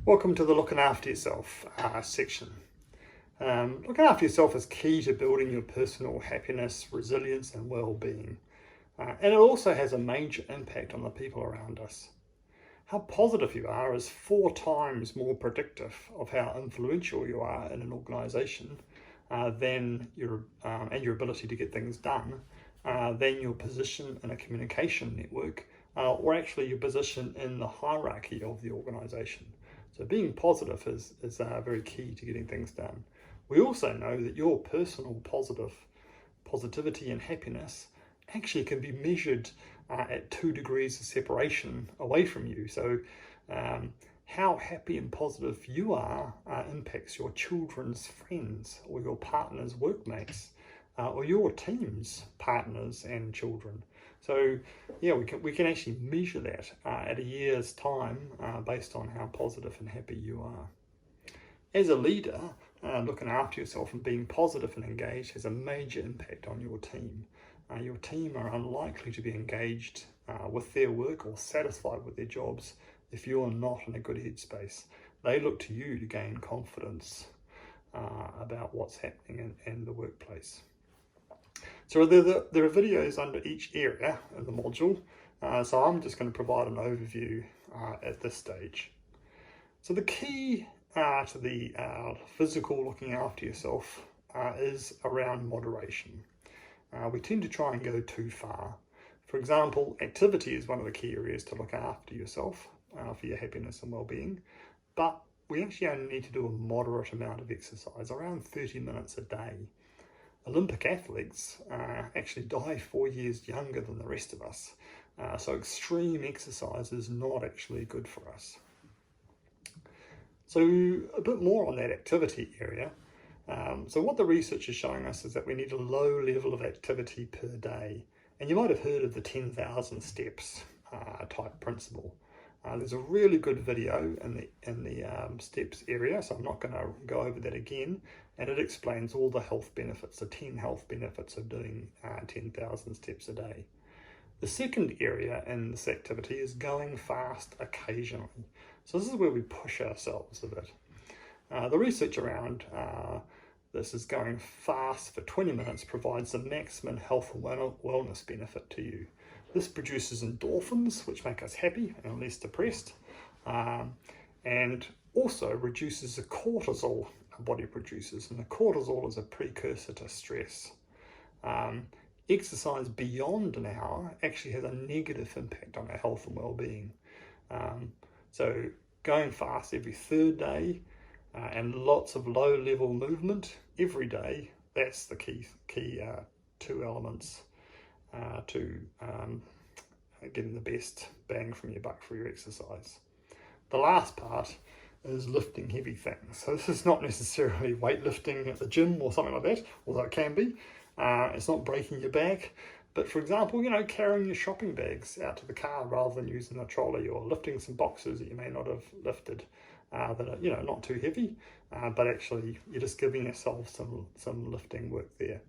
Welcome to the Looking After Yourself section. Looking after yourself is key to building your personal happiness, resilience and well-being. And it also has a major impact on the people around us. How positive you are is 4 times more predictive of how influential you are in an organisation and your ability to get things done than your position in a communication network or actually your position in the hierarchy of the organisation. So being positive is very key to getting things done. We also know that your personal positivity and happiness actually can be measured at 2 degrees of separation away from you. So how happy and positive you are impacts your children's friends or your partner's workmates or your team's partners and children. So yeah, we can actually measure that at a year's time based on how positive and happy you are. As a leader, looking after yourself and being positive and engaged has a major impact on your team. Your team are unlikely to be engaged with their work or satisfied with their jobs if you are not in a good headspace. They look to you to gain confidence about what's happening in the workplace. So there are videos under each area of the module, so I'm just going to provide an overview at this stage. So the key to the physical looking after yourself is around moderation. We tend to try and go too far. For example, activity is one of the key areas to look after yourself for your happiness and well-being, but we actually only need to do a moderate amount of exercise, around 30 minutes a day. Olympic athletes actually die 4 years younger than the rest of us. So extreme exercise is not actually good for us. So a bit more on that activity area. So what the research is showing us is that we need a low level of activity per day. And you might have heard of the 10,000 steps type principle. There's a really good video in the steps area, so I'm not going to go over that again, and it explains all the health benefits, the 10 health benefits of doing 10,000 steps a day. The second area in this activity is going fast occasionally. So this is where we push ourselves a bit. The research around this is going fast for 20 minutes provides the maximum health and wellness benefit to you. This produces endorphins, which make us happy and less depressed, and also reduces the cortisol our body produces, and the cortisol is a precursor to stress. Exercise beyond an hour actually has a negative impact on our health and well-being. So going fast every 3rd day and lots of low-level movement every day, that's the key 2 elements to getting the best bang from your buck for your exercise. The last part is lifting heavy things. So this is not necessarily weightlifting at the gym or something like that, although it can be. It's not breaking your back, but for example, carrying your shopping bags out to the car rather than using a trolley, or lifting some boxes that you may not have lifted that are not too heavy, but actually you're just giving yourself some lifting work there.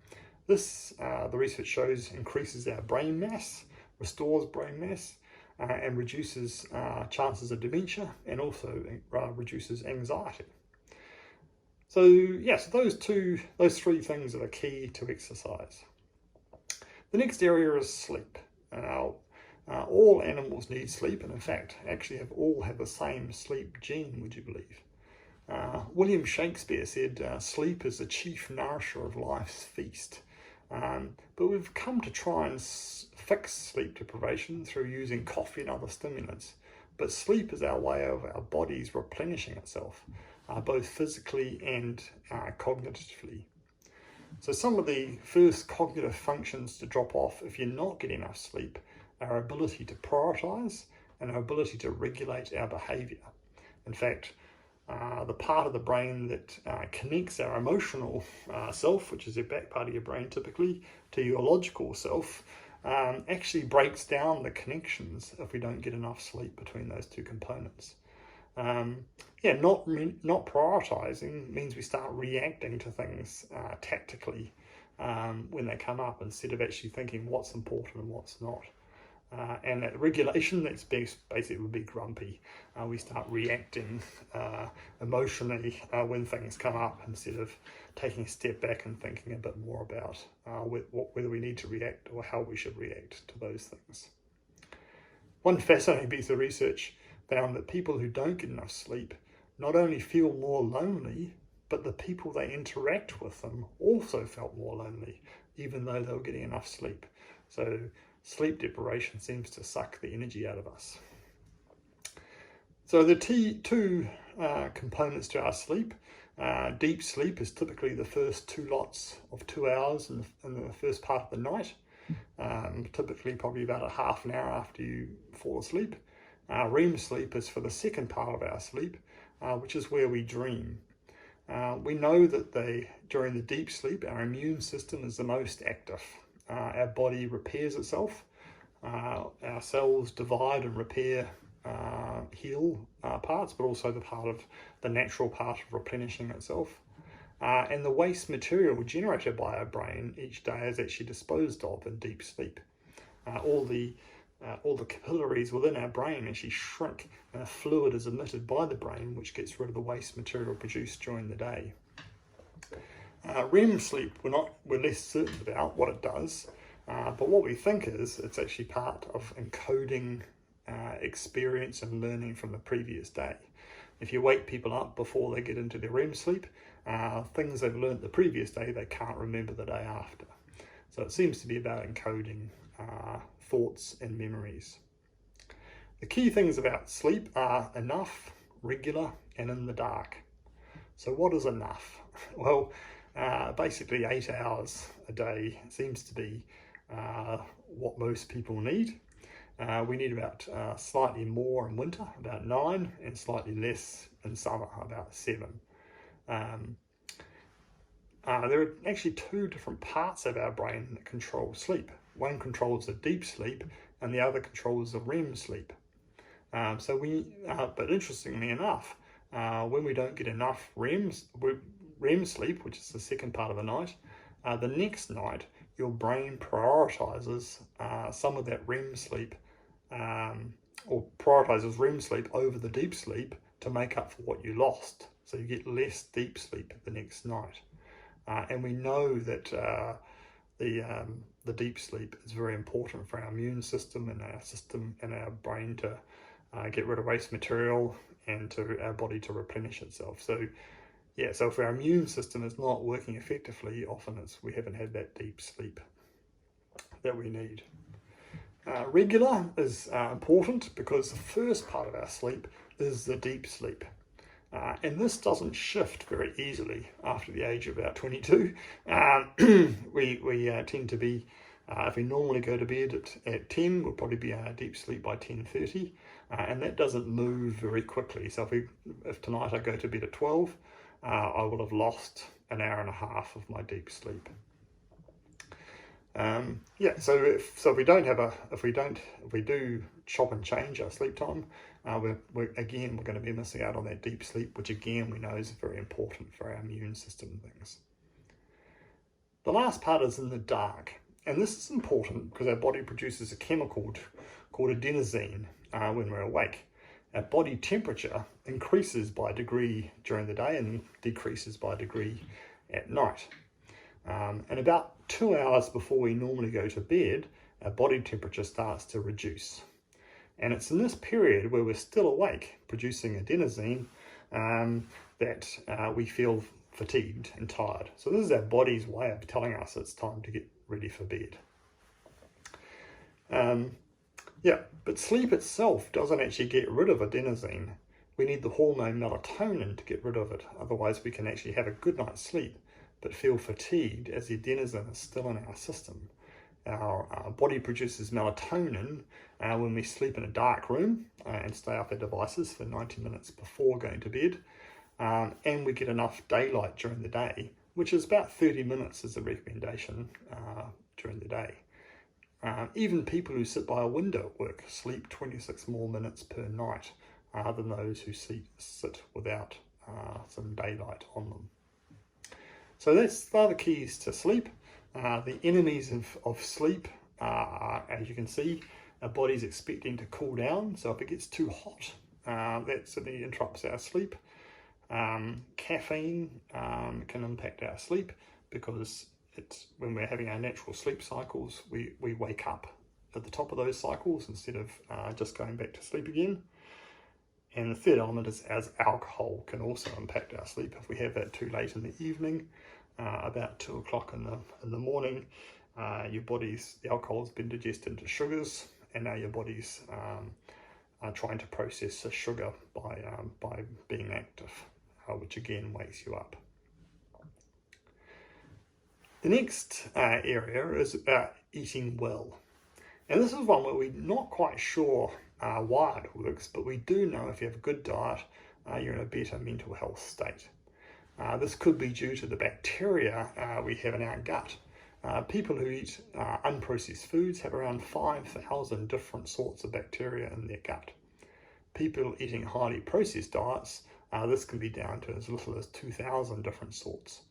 This, the research shows, increases our brain mass, restores brain mass, and reduces chances of dementia, and also reduces anxiety. So yes, those 3 things are the key to exercise. The next area is sleep. Now, all animals need sleep, and in fact, actually all have the same sleep gene, would you believe? William Shakespeare said, sleep is the chief nourisher of life's feast. But we've come to try and fix sleep deprivation through using coffee and other stimulants. But sleep is our way of our bodies replenishing itself, both physically and cognitively. So some of the first cognitive functions to drop off if you're not getting enough sleep are our ability to prioritize and our ability to regulate our behavior. In fact, the part of the brain that connects our emotional self, which is the back part of your brain typically, to your logical self, actually breaks down the connections if we don't get enough sleep between those 2 components. Not prioritizing means we start reacting to things tactically when they come up, instead of actually thinking what's important and what's not. And that regulation, that's basically would be grumpy. We start reacting emotionally when things come up, instead of taking a step back and thinking a bit more about whether we need to react or how we should react to those things. One fascinating piece of research found that people who don't get enough sleep not only feel more lonely, but the people they interact with them also felt more lonely, even though they were getting enough sleep. So sleep deprivation seems to suck the energy out of us. So the two components to our sleep. Deep sleep is typically the first 2 lots of 2 hours in the first part of the night, typically probably about a half an hour after you fall asleep. REM sleep is for the second part of our sleep, which is where we dream. We know that during the deep sleep, our immune system is the most active. Our body repairs itself. Our cells divide and repair, heal parts, but also the natural part of replenishing itself. And the waste material generated by our brain each day is actually disposed of in deep sleep. All the capillaries within our brain actually shrink, and a fluid is emitted by the brain which gets rid of the waste material produced during the day. REM sleep, we're less certain about what it does, but what we think is it's actually part of encoding experience and learning from the previous day. If you wake people up before they get into their REM sleep, things they've learned the previous day they can't remember the day after. So it seems to be about encoding thoughts and memories. The key things about sleep are enough, regular, and in the dark. So what is enough? Well, basically 8 hours a day seems to be what most people need. We need about slightly more in winter, about 9, and slightly less in summer, about 7. There are actually 2 different parts of our brain that control sleep. One controls the deep sleep, and the other controls the REM sleep. But interestingly enough, when we don't get enough REM sleep, which is the second part of the night, the next night your brain prioritizes some of that REM sleep, or prioritizes REM sleep over the deep sleep to make up for what you lost. So you get less deep sleep the next night. And we know that the deep sleep is very important for our immune system and our brain to get rid of waste material, and to our body to replenish itself. So if our immune system is not working effectively, often we haven't had that deep sleep that we need. Regular is important because the first part of our sleep is the deep sleep. And this doesn't shift very easily after the age of about 22. We tend to be, if we normally go to bed at 10, we'll probably be deep sleep by 10:30, and that doesn't move very quickly. So if tonight I go to bed at 12, I will have lost an hour and a half of my deep sleep. So if we do chop and change our sleep time, we're going to be missing out on that deep sleep, which again we know is very important for our immune system and things. The last part is in the dark, and this is important because our body produces a chemical called adenosine when we're awake. Our body temperature increases by a degree during the day and decreases by a degree at night. And about 2 hours before we normally go to bed, our body temperature starts to reduce. And it's in this period where we're still awake, producing adenosine, that we feel fatigued and tired. So this is our body's way of telling us it's time to get ready for bed. But sleep itself doesn't actually get rid of adenosine. We need the hormone melatonin to get rid of it. Otherwise we can actually have a good night's sleep, but feel fatigued as the adenosine is still in our system. Our body produces melatonin when we sleep in a dark room and stay off our devices for 90 minutes before going to bed. And we get enough daylight during the day, which is about 30 minutes as a recommendation during the day. Even people who sit by a window at work sleep 26 more minutes per night than those who sit without some daylight on them. So those are the keys to sleep. The enemies of sleep are, as you can see, our body's expecting to cool down. So if it gets too hot, that certainly interrupts our sleep. Caffeine can impact our sleep because when we're having our natural sleep cycles, we wake up at the top of those cycles instead of just going back to sleep again. And the third element is as alcohol can also impact our sleep. If we have that too late in the evening, about 2 o'clock in the morning, the alcohol has been digested into sugars, and now your body's trying to process the sugar by being active, which again wakes you up. The next area is about eating well. And this is one where we're not quite sure why it works, but we do know if you have a good diet, you're in a better mental health state. This could be due to the bacteria we have in our gut. People who eat unprocessed foods have around 5,000 different sorts of bacteria in their gut. People eating highly processed diets, this can be down to as little as 2,000 different sorts.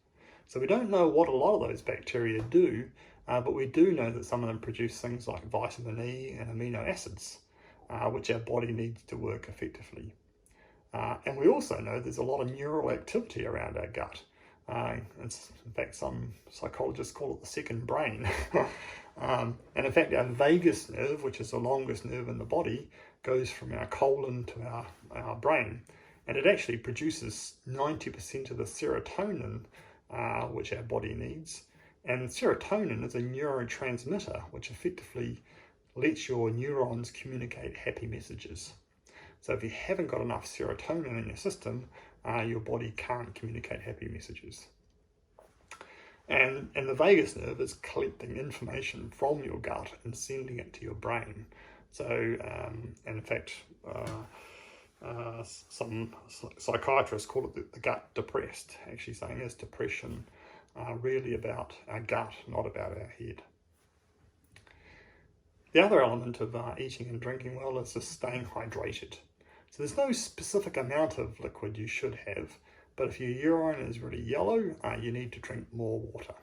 So we don't know what a lot of those bacteria do, but we do know that some of them produce things like vitamin E and amino acids, which our body needs to work effectively. And we also know there's a lot of neural activity around our gut. In fact, some psychologists call it the second brain. And in fact, our vagus nerve, which is the longest nerve in the body, goes from our colon to our brain. And it actually produces 90% of the serotonin, which our body needs. And serotonin is a neurotransmitter, which effectively lets your neurons communicate happy messages. So if you haven't got enough serotonin in your system, your body can't communicate happy messages. And the vagus nerve is collecting information from your gut and sending it to your brain. So, and in fact, some psychiatrists call it the gut depressed, actually saying is depression really about our gut, not about our head. The other element of eating and drinking well is just staying hydrated. So there's no specific amount of liquid you should have, but if your urine is really yellow, you need to drink more water.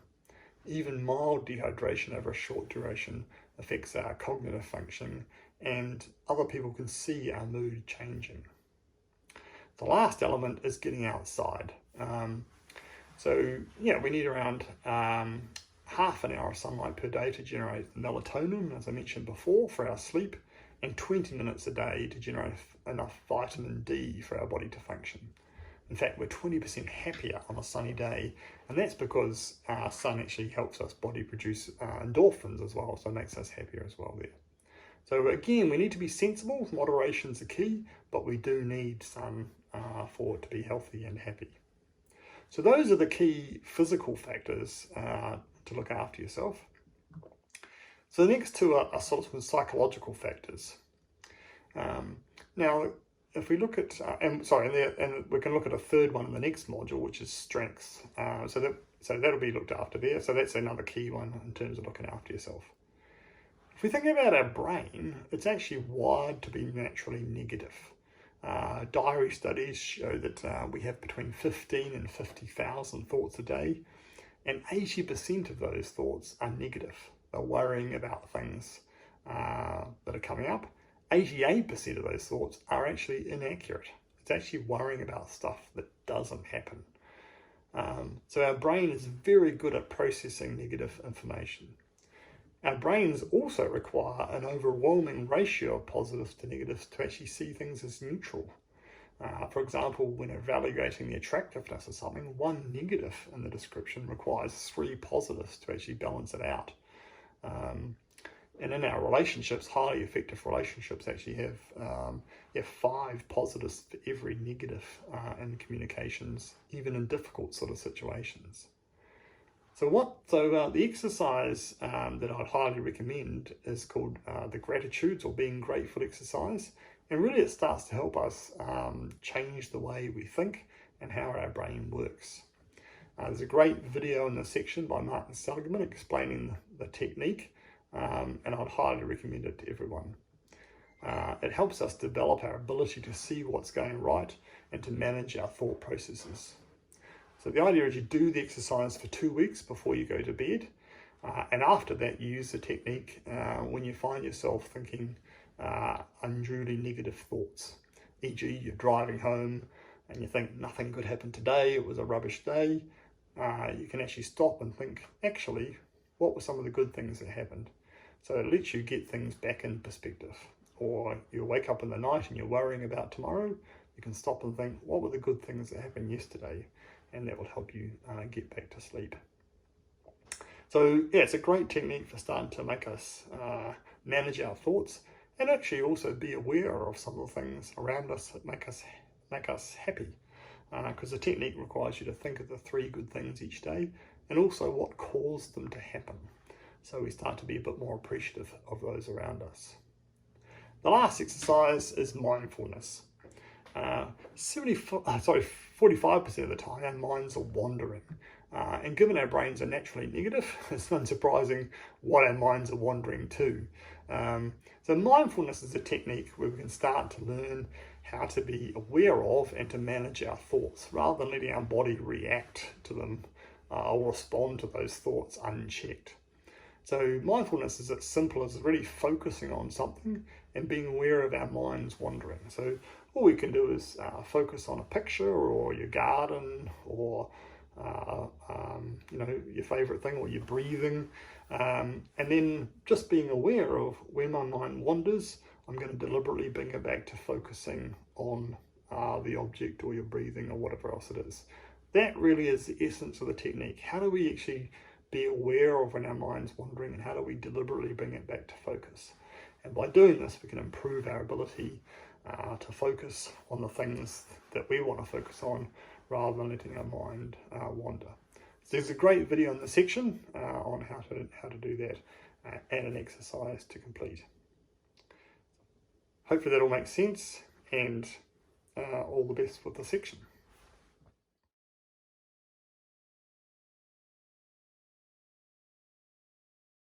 Even mild dehydration over a short duration affects our cognitive function, and other people can see our mood changing. The last element is getting outside. We need around half an hour of sunlight per day to generate melatonin, as I mentioned before, for our sleep, and 20 minutes a day to generate enough vitamin D for our body to function. In fact, we're 20% happier on a sunny day, and that's because sun actually helps us body produce endorphins as well, so it makes us happier as well there. So again, we need to be sensible. Moderation's the key, but we do need sun for it to be healthy and happy. So those are the key physical factors to look after yourself. So the next two are sort of psychological factors. Now, if we look at, and we can look at a third one in the next module, which is strengths. So that'll be looked after there. So that's another key one in terms of looking after yourself. If we think about our brain, it's actually wired to be naturally negative. Diary studies show that we have between 15 and 50,000 thoughts a day, and 80% of those thoughts are negative. They're worrying about things that are coming up. 88% of those thoughts are actually inaccurate. It's actually worrying about stuff that doesn't happen. So our brain is very good at processing negative information. Our brains also require an overwhelming ratio of positives to negatives to actually see things as neutral. For example, when evaluating the attractiveness of something, one negative in the description requires 3 positives to actually balance it out. And in our relationships, highly effective relationships actually have 5 positives for every negative in communications, even in difficult sort of situations. So the exercise that I'd highly recommend is called the Gratitudes, or Being Grateful exercise. And really it starts to help us change the way we think and how our brain works. There's a great video in this section by Martin Seligman explaining the technique, and I'd highly recommend it to everyone. It helps us develop our ability to see what's going right and to manage our thought processes. So the idea is you do the exercise for 2 weeks before you go to bed, And after that, you use the technique when you find yourself thinking unduly negative thoughts. E.g., you're driving home and you think nothing could happen today, it was a rubbish day. You can actually stop and think, actually, what were some of the good things that happened? So it lets you get things back in perspective. Or you wake up in the night and you're worrying about tomorrow, you can stop and think, what were the good things that happened yesterday? And that will help you get back to sleep. So yeah, it's a great technique for starting to make us manage our thoughts, and actually also be aware of some of the things around us that make us happy. Because the technique requires you to think of the 3 good things each day, and also what caused them to happen. So we start to be a bit more appreciative of those around us. The last exercise is mindfulness. 45% of the time our minds are wandering. And given our brains are naturally negative, it's unsurprising what our minds are wandering to. So mindfulness is a technique where we can start to learn how to be aware of and to manage our thoughts, rather than letting our body react to them or respond to those thoughts unchecked. So mindfulness is as simple as really focusing on something and being aware of our minds wandering. So all we can do is focus on a picture or your garden or your favourite thing, or your breathing, and then just being aware of when my mind wanders, I'm going to deliberately bring it back to focusing on the object or your breathing or whatever else it is. That really is the essence of the technique. How do we actually be aware of when our mind's wandering, and how do we deliberately bring it back to focus? And by doing this, we can improve our ability to focus on the things that we want to focus on, rather than letting our mind wander. So there's a great video in the section on how to do that and an exercise to complete. Hopefully that all makes sense, and all the best with the section.